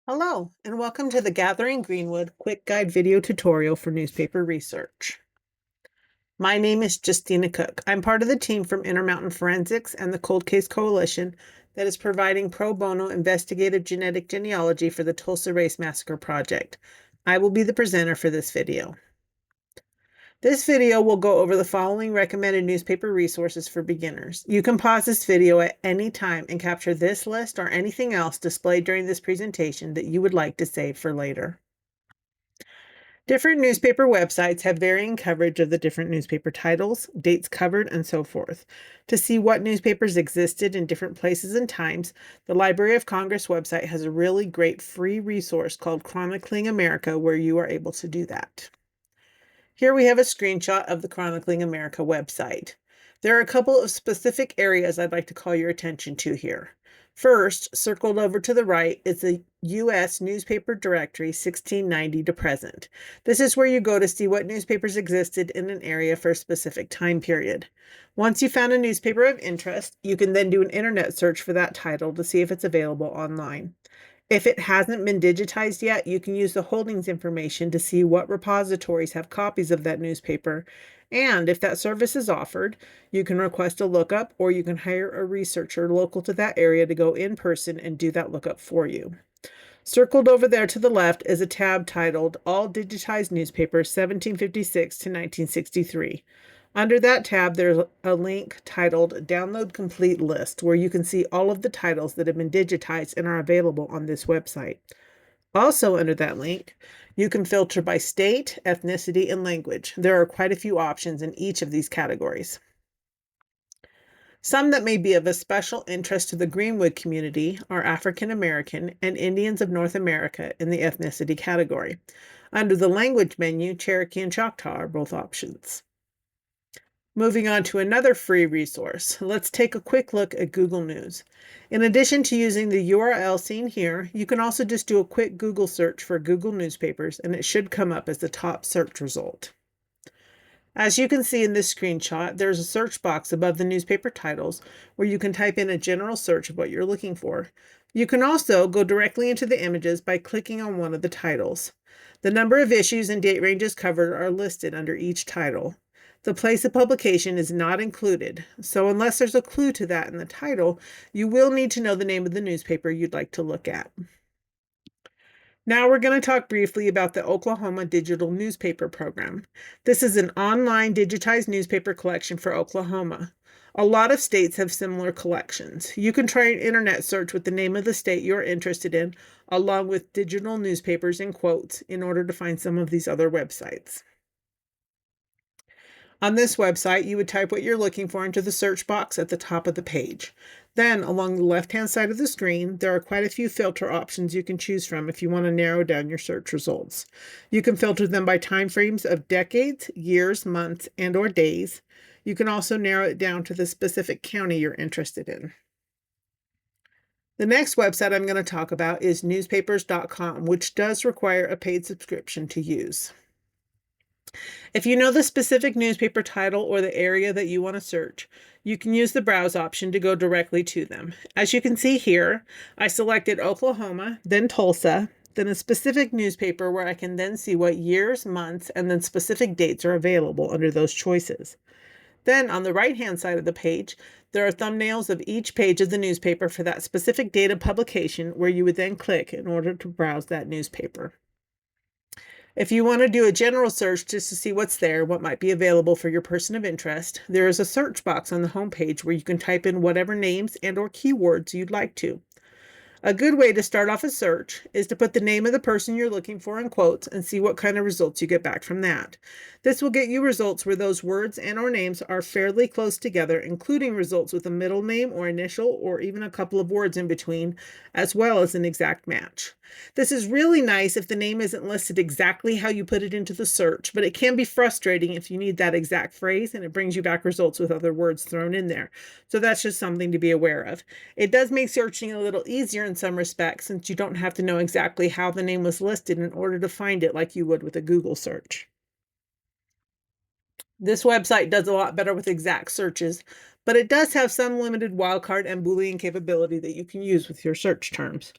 Hello, and welcome to the Gathering Greenwood Quick Guide video tutorial for newspaper research. My name is Justina Cook. I'm part of the team from Intermountain Forensics and the Cold Case Coalition that is providing pro bono investigative genetic genealogy for the Tulsa Race Massacre Project. I will be the presenter for this video. This video will go over the following recommended newspaper resources for beginners. You can pause this video at any time and capture this list or anything else displayed during this presentation that you would like to save for later. Different newspaper websites have varying coverage of the different newspaper titles, dates covered, and so forth. To see what newspapers existed in different places and times, the Library of Congress website has a really great free resource called Chronicling America where you are able to do that. Here we have a screenshot of the Chronicling America website. There are a couple of specific areas I'd like to call your attention to here. First, circled over to the right, is the U.S. Newspaper Directory 1690 to present. This is where you go to see what newspapers existed in an area for a specific time period. Once you found a newspaper of interest, you can then do an internet search for that title to see if it's available online. If it hasn't been digitized yet, you can use the holdings information to see what repositories have copies of that newspaper. And if that service is offered, you can request a lookup or you can hire a researcher local to that area to go in person and do that lookup for you. Circled over there to the left is a tab titled All Digitized Newspapers 1756 to 1963. Under that tab, there's a link titled Download Complete List, where you can see all of the titles that have been digitized and are available on this website. Also under that link, you can filter by state, ethnicity, and language. There are quite a few options in each of these categories. Some that may be of a special interest to the Greenwood community are African American and Indians of North America in the ethnicity category. Under the language menu, Cherokee and Choctaw are both options. Moving on to another free resource, let's take a quick look at Google News. In addition to using the URL seen here, you can also just do a quick Google search for Google newspapers and it should come up as the top search result. As you can see in this screenshot, there's a search box above the newspaper titles where you can type in a general search of what you're looking for. You can also go directly into the images by clicking on one of the titles. The number of issues and date ranges covered are listed under each title. The place of publication is not included, so unless there's a clue to that in the title, you will need to know the name of the newspaper you'd like to look at. Now we're going to talk briefly about the Oklahoma Digital Newspaper Program. This is an online digitized newspaper collection for Oklahoma. A lot of states have similar collections. You can try an internet search with the name of the state you're interested in, along with digital newspapers in quotes, in order to find some of these other websites. On this website, you would type what you're looking for into the search box at the top of the page. Then, along the left-hand side of the screen, there are quite a few filter options you can choose from if you want to narrow down your search results. You can filter them by time frames of decades, years, months, and/or days. You can also narrow it down to the specific county you're interested in. The next website I'm going to talk about is newspapers.com, which does require a paid subscription to use. If you know the specific newspaper title or the area that you want to search, you can use the browse option to go directly to them. As you can see here, I selected Oklahoma, then Tulsa, then a specific newspaper where I can then see what years, months, and then specific dates are available under those choices. Then on the right-hand side of the page, there are thumbnails of each page of the newspaper for that specific date of publication where you would then click in order to browse that newspaper. If you want to do a general search just to see what's there, what might be available for your person of interest, there is a search box on the homepage where you can type in whatever names and/or keywords you'd like to. A good way to start off a search is to put the name of the person you're looking for in quotes and see what kind of results you get back from that. This will get you results where those words and/or names are fairly close together, including results with a middle name or initial or even a couple of words in between, as well as an exact match. This is really nice if the name isn't listed exactly how you put it into the search, but it can be frustrating if you need that exact phrase and it brings you back results with other words thrown in there. So that's just something to be aware of. It does make searching a little easier in some respects since you don't have to know exactly how the name was listed in order to find it like you would with a Google search. This website does a lot better with exact searches, but it does have some limited wildcard and Boolean capability that you can use with your search terms.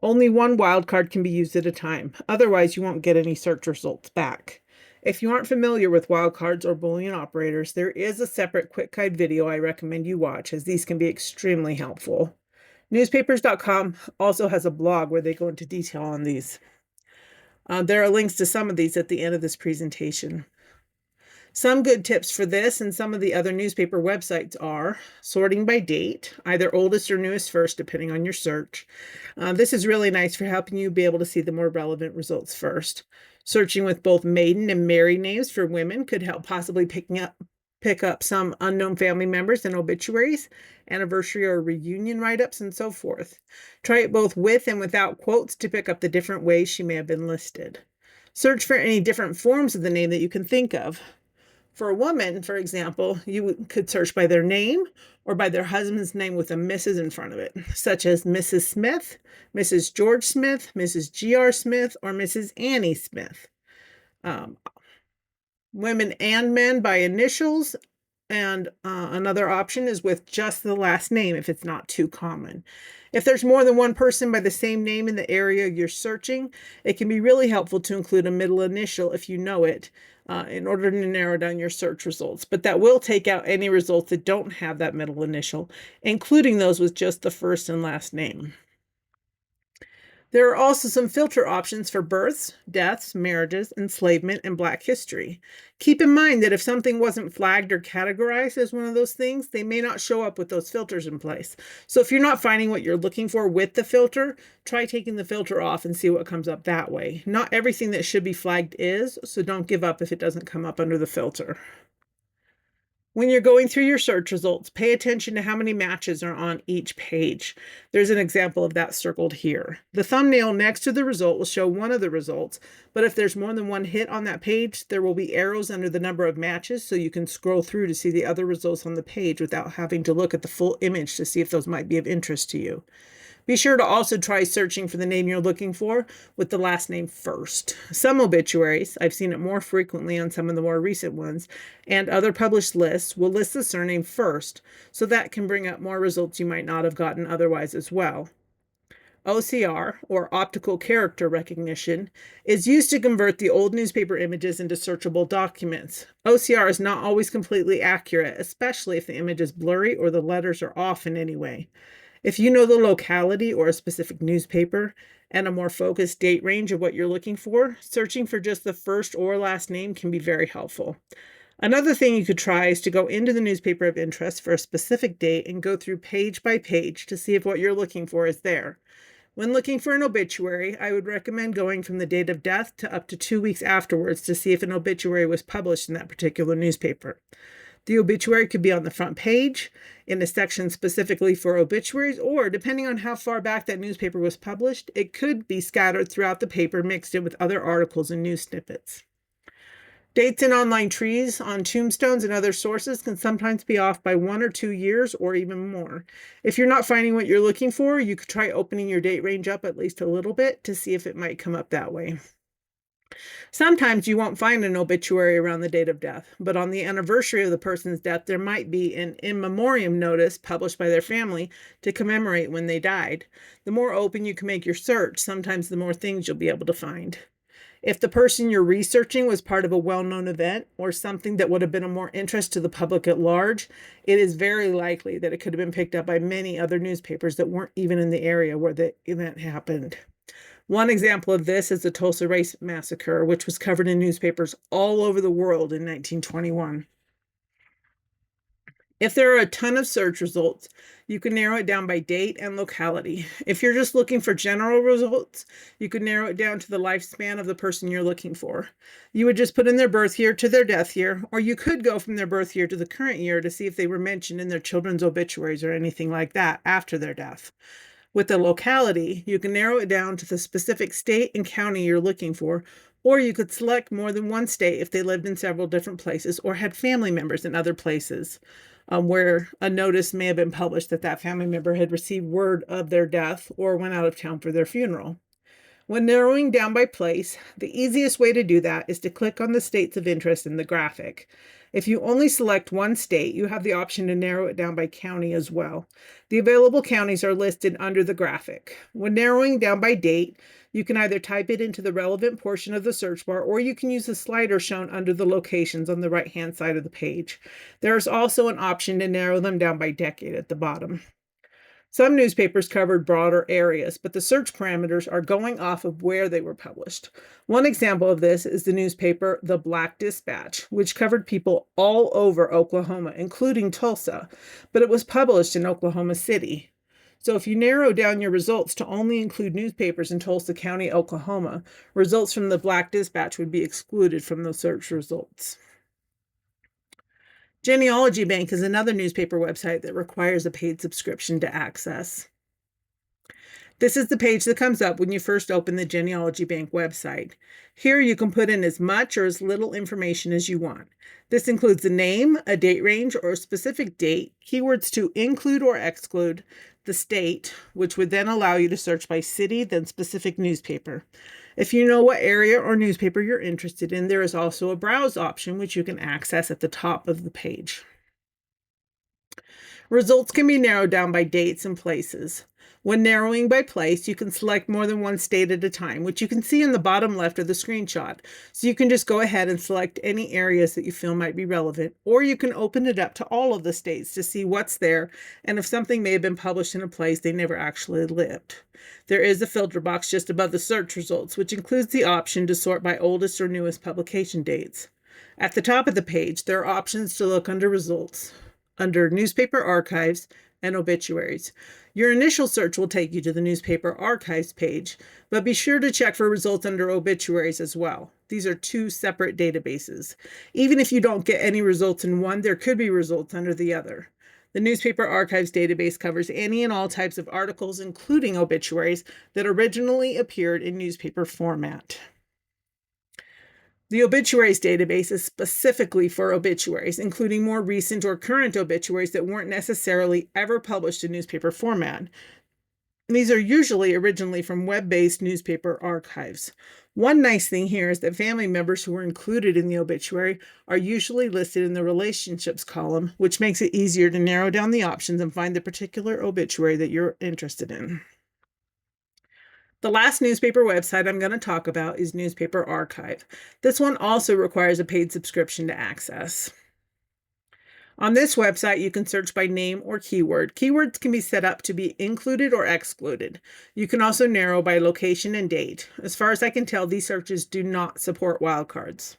Only one wildcard can be used at a time. Otherwise, you won't get any search results back. If you aren't familiar with wildcards or Boolean operators, there is a separate quick guide video I recommend you watch, as these can be extremely helpful. Newspapers.com also has a blog where they go into detail on these. There are links to some of these at the end of this presentation. Some good tips for this and some of the other newspaper websites are sorting by date, either oldest or newest first, depending on your search. This is really nice for helping you be able to see the more relevant results first. Searching with both maiden and married names for women could help possibly pick up some unknown family members and obituaries, anniversary or reunion write-ups, and so forth. Try it both with and without quotes to pick up the different ways she may have been listed. Search for any different forms of the name that you can think of. For a woman, for example, you could search by their name or by their husband's name with a Mrs. in front of it, such as Mrs. Smith, Mrs. George Smith, Mrs. G.R. Smith, or Mrs. Annie Smith. Women and men by initials, and another option is with just the last name if it's not too common. If there's more than one person by the same name in the area you're searching, it can be really helpful to include a middle initial if you know it, in order to narrow down your search results. But that will take out any results that don't have that middle initial, including those with just the first and last name. There are also some filter options for births, deaths, marriages, enslavement, and Black history. Keep in mind that if something wasn't flagged or categorized as one of those things, they may not show up with those filters in place. So if you're not finding what you're looking for with the filter, try taking the filter off and see what comes up that way. Not everything that should be flagged is, so don't give up if it doesn't come up under the filter. When you're going through your search results, pay attention to how many matches are on each page. There's an example of that circled here. The thumbnail next to the result will show one of the results, but if there's more than one hit on that page, there will be arrows under the number of matches so you can scroll through to see the other results on the page without having to look at the full image to see if those might be of interest to you. Be sure to also try searching for the name you're looking for with the last name first. Some obituaries, I've seen it more frequently on some of the more recent ones, and other published lists will list the surname first, so that can bring up more results you might not have gotten otherwise as well. OCR, or optical character recognition, is used to convert the old newspaper images into searchable documents. OCR is not always completely accurate, especially if the image is blurry or the letters are off in any way. If you know the locality or a specific newspaper and a more focused date range of what you're looking for, searching for just the first or last name can be very helpful. Another thing you could try is to go into the newspaper of interest for a specific date and go through page by page to see if what you're looking for is there. When looking for an obituary, I would recommend going from the date of death to up to 2 weeks afterwards to see if an obituary was published in that particular newspaper. The obituary could be on the front page, in a section specifically for obituaries, or depending on how far back that newspaper was published, it could be scattered throughout the paper mixed in with other articles and news snippets. Dates in online trees on tombstones and other sources can sometimes be off by 1 or 2 years or even more. If you're not finding what you're looking for, you could try opening your date range up at least a little bit to see if it might come up that way. Sometimes you won't find an obituary around the date of death, but on the anniversary of the person's death, there might be an in memoriam notice published by their family to commemorate when they died. The more open you can make your search, sometimes the more things you'll be able to find. If the person you're researching was part of a well-known event or something that would have been of more interest to the public at large, it is very likely that it could have been picked up by many other newspapers that weren't even in the area where the event happened. One example of this is the Tulsa Race Massacre, which was covered in newspapers all over the world in 1921. If there are a ton of search results, you can narrow it down by date and locality. If you're just looking for general results, you could narrow it down to the lifespan of the person you're looking for. You would just put in their birth year to their death year, or you could go from their birth year to the current year to see if they were mentioned in their children's obituaries or anything like that after their death. With the locality, you can narrow it down to the specific state and county you're looking for, or you could select more than one state if they lived in several different places or had family members in other places, where a notice may have been published that that family member had received word of their death or went out of town for their funeral. When narrowing down by place, the easiest way to do that is to click on the states of interest in the graphic. If you only select one state, you have the option to narrow it down by county as well. The available counties are listed under the graphic. When narrowing down by date, you can either type it into the relevant portion of the search bar, or you can use the slider shown under the locations on the right-hand side of the page. There is also an option to narrow them down by decade at the bottom. Some newspapers covered broader areas, but the search parameters are going off of where they were published. One example of this is the newspaper The Black Dispatch, which covered people all over Oklahoma, including Tulsa, but it was published in Oklahoma City. So if you narrow down your results to only include newspapers in Tulsa County, Oklahoma, results from The Black Dispatch would be excluded from the search results. Genealogy Bank is another newspaper website that requires a paid subscription to access. This is the page that comes up when you first open the Genealogy Bank website. Here you can put in as much or as little information as you want. This includes the name, a date range, or a specific date, keywords to include or exclude, the state, which would then allow you to search by city, then specific newspaper. If you know what area or newspaper you're interested in, there is also a browse option, which you can access at the top of the page. Results can be narrowed down by dates and places. When narrowing by place, you can select more than one state at a time, which you can see in the bottom left of the screenshot. So you can just go ahead and select any areas that you feel might be relevant, or you can open it up to all of the states to see what's there and if something may have been published in a place they never actually lived. There is a filter box just above the search results, which includes the option to sort by oldest or newest publication dates. At the top of the page, there are options to look under results, under newspaper archives and obituaries. Your initial search will take you to the newspaper archives page, but be sure to check for results under obituaries as well. These are two separate databases. Even if you don't get any results in one, there could be results under the other. The newspaper archives database covers any and all types of articles, including obituaries, that originally appeared in newspaper format. The obituaries database is specifically for obituaries, including more recent or current obituaries that weren't necessarily ever published in newspaper format. These are usually originally from web-based newspaper archives. One nice thing here is that family members who were included in the obituary are usually listed in the relationships column, which makes it easier to narrow down the options and find the particular obituary that you're interested in. The last newspaper website I'm going to talk about is Newspaper Archive. This one also requires a paid subscription to access. On this website, you can search by name or keyword. Keywords can be set up to be included or excluded. You can also narrow by location and date. As far as I can tell, these searches do not support wildcards.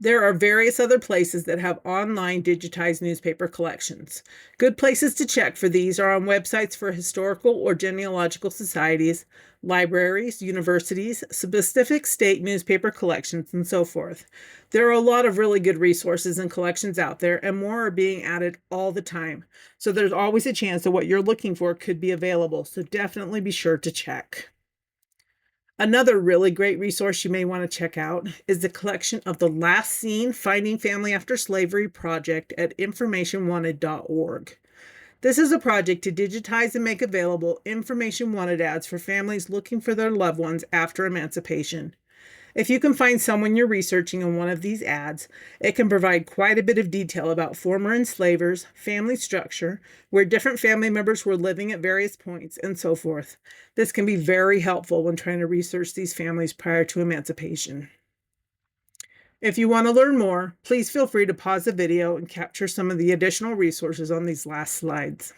There are various other places that have online digitized newspaper collections. Good places to check for these are on websites for historical or genealogical societies, libraries, universities, specific state newspaper collections, and so forth. There are a lot of really good resources and collections out there, and more are being added all the time. So there's always a chance that what you're looking for could be available, so definitely be sure to check. Another really great resource you may want to check out is the collection of the Last Seen Finding Family After Slavery project at informationwanted.org. This is a project to digitize and make available information wanted ads for families looking for their loved ones after emancipation. If you can find someone you're researching in one of these ads, it can provide quite a bit of detail about former enslavers, family structure, where different family members were living at various points, and so forth. This can be very helpful when trying to research these families prior to emancipation. If you want to learn more, please feel free to pause the video and capture some of the additional resources on these last slides.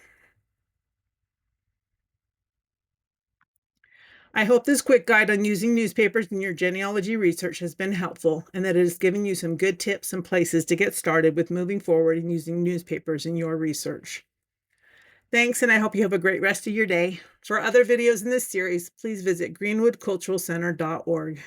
I hope this quick guide on using newspapers in your genealogy research has been helpful and that it has given you some good tips and places to get started with moving forward and using newspapers in your research. Thanks, and I hope you have a great rest of your day. For other videos in this series, please visit greenwoodculturalcenter.org.